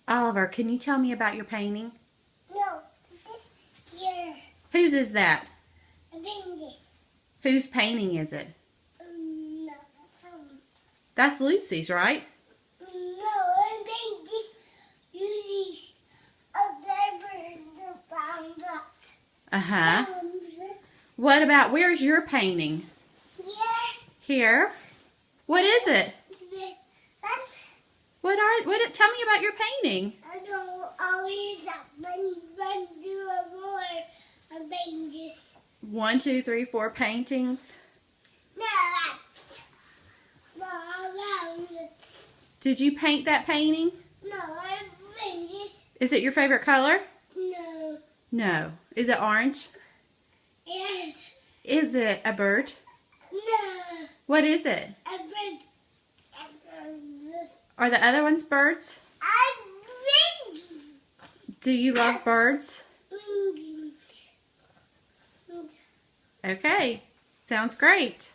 Oliver, can you tell me about your painting? No, this here. Whose is that? Avengers. Whose painting is it? No, That's Lucy's, right? no, Avengers uses a diaper to find out. Uh-huh. What about, where's your painting? Yeah. Here. What is it? Tell me about your painting. I don't always run do a more Avengers. 1, 2, 3, 4 paintings. No, that's around. Did you paint that painting? No, Avengers. Is it your favorite color? No. No. Is it orange? Yes. Is it a bird? No. What is it? A bird. Are the other ones birds? Do you love birds? Okay. Sounds great.